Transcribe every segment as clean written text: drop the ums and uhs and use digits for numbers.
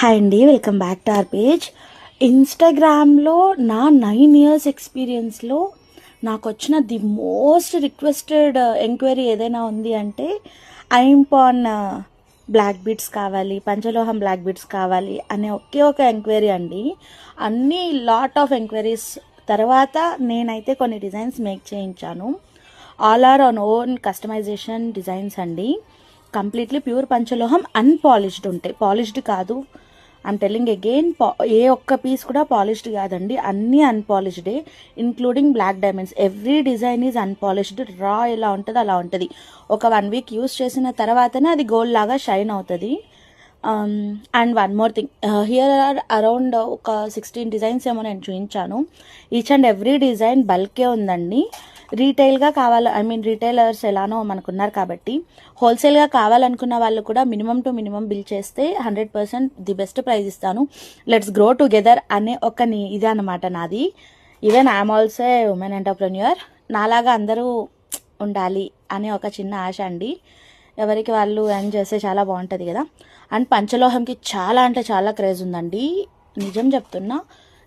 Hi అండి, welcome back to our page. ఇన్స్టాగ్రామ్లో నా 9 ఇయర్స్ ఎక్స్పీరియన్స్లో నాకు వచ్చిన ది మోస్ట్ రిక్వెస్టెడ్ ఎంక్వైరీ ఏదైనా ఉంది అంటే ఐంపాన్ బ్లాక్ బీడ్స్ కావాలి, పంచలోహం బ్లాక్ బీడ్స్ కావాలి అనే ఒకే ఒక ఎంక్వైరీ అండి. అన్ని లాట్ ఆఫ్ ఎంక్వైరీస్ తర్వాత నేనైతే కొన్ని డిజైన్స్ మేక్ చేయించాను. All are on own customization designs అండి. కంప్లీట్లీ ప్యూర్ పంచలోహం, అన్పాలిష్డ్ ఉంటాయి, పాలిష్డ్ కాదు. ఐమ్ టెల్లింగ్ అగైన్, ఏ ఒక్క పీస్ కూడా పాలిష్డ్ కాదండి, అన్నీ అన్పాలిష్డే, including black diamonds. Every design is unpolished. Raw ఎలా ఉంటుంది అలా ఉంటుంది. ఒక 1 వీక్ యూస్ చేసిన తర్వాతనే అది గోల్డ్ లాగా షైన్ అవుతుంది. And one more thing, here are around ఒక 16 డిజైన్స్ ఏమో నేను చూపించాను. ఈచ్ అండ్ ఎవ్రీ డిజైన్ బల్కే ఉందండి. రీటైల్గా కావాలి, రీటైలర్స్ ఎలానో మనకున్నారు కాబట్టి, హోల్సేల్గా కావాలనుకున్న వాళ్ళు కూడా మినిమం టు మినిమం బిల్ చేస్తే 100% ది బెస్ట్ ప్రైస్ ఇస్తాను. లెట్స్ గ్రో టుగెదర్ అనే ఒక ఇదే అనమాట నాది. Even I'm also women entrepreneur. నాలాగా అందరూ ఉండాలి అనే ఒక చిన్న ఆశ అండి. ఎవరికి వాళ్ళు ఎర్న్ చేస్తే చాలా బాగుంటుంది కదా. అండ్ పంచలోహంకి చాలా అంటే చాలా క్రేజ్ ఉందండి, నిజం చెప్తున్నా.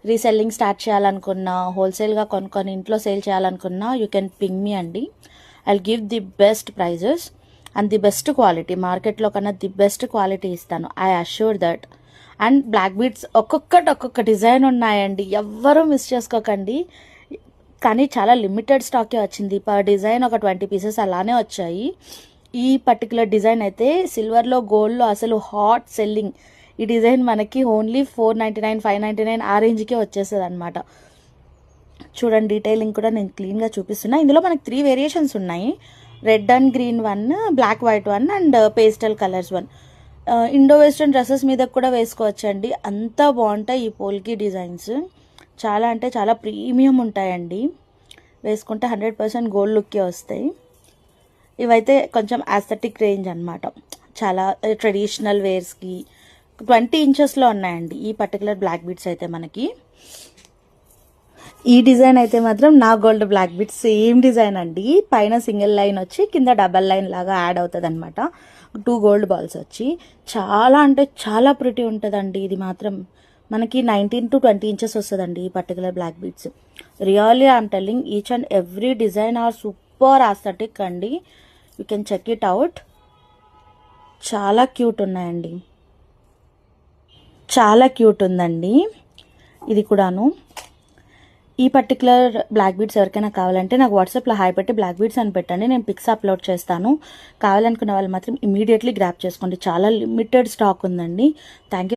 రీసెల్లింగ్ స్టార్ట్ చేయాలనుకున్నా, హోల్సేల్గా కొనుక్కొని ఇంట్లో సేల్ చేయాలనుకున్నా, యూ కెన్ పింగ్ మీ అండి. I'll give the best prices and the best quality. మార్కెట్లో కన్నా ది బెస్ట్ క్వాలిటీ ఇస్తాను, I assure that. And black beads ఒక్కొక్క డిజైన్ ఉన్నాయండి, ఎవ్వరూ మిస్ చేసుకోకండి. కానీ చాలా లిమిటెడ్ స్టాకే వచ్చింది. పర్ డిజైన్ ఒక 20 పీసెస్ అలానే వచ్చాయి. ఈ పర్టికులర్ డిజైన్ అయితే సిల్వర్లో గోల్డ్లో అసలు హాట్ సెల్లింగ్. ఈ డిజైన్ మనకి ఓన్లీ 499, 599 ఆ రేంజ్కే వచ్చేస్తుంది అనమాట. చూడండి, డీటెయిలింగ్ కూడా నేను క్లీన్గా చూపిస్తున్నా. ఇందులో మనకి 3 వేరియేషన్స్ ఉన్నాయి. Red and green 1, black white 1 and pastel colours 1. Indo western dresses మీద కూడా వేసుకోవచ్చండి, అంత బాగుంటాయి ఈ పోల్కి డిజైన్స్. చాలా అంటే చాలా ప్రీమియం ఉంటాయండి, వేసుకుంటే 100% గోల్డ్ లుక్కే వస్తాయి. ఇవైతే కొంచెం ఆస్థెటిక్ రేంజ్ అనమాట, చాలా ట్రెడిషనల్ వేర్స్కి 20 ఇంచెస్లో ఉన్నాయండి ఈ పర్టికులర్ బ్లాక్ బీడ్స్ అయితే మనకి. ఈ డిజైన్ అయితే మాత్రం నా gold black beads same design అండి. పైన సింగిల్ లైన్ వచ్చి కింద డబల్ లైన్ లాగా యాడ్ అవుతుంది అనమాట. 2 గోల్డ్ బాల్స్ వచ్చి చాలా అంటే చాలా ప్రిటీ ఉంటుందండి. ఇది మాత్రం మనకి 19 to 20 ఇంచెస్ వస్తుందండి ఈ particular black beads. Really I'm telling, each and every design are super aesthetic అండి. You can check it out. చాలా క్యూట్ ఉన్నాయండి, చాలా క్యూట్ ఉందండి ఇది కూడాను. ఈ పర్టికులర్ బ్లాక్ బీడ్స్ ఎవరికైనా కావాలంటే నాకు వాట్సాప్లో హాయ్ పెట్టి బ్లాక్ బీడ్స్ అని పెట్టండి, నేను పిక్స్ అప్లోడ్ చేస్తాను. కావాలనుకున్న వాళ్ళు మాత్రం ఇమీడియట్లీ గ్రాప్ చేసుకోండి, చాలా లిమిటెడ్ స్టాక్ ఉందండి. Thank you.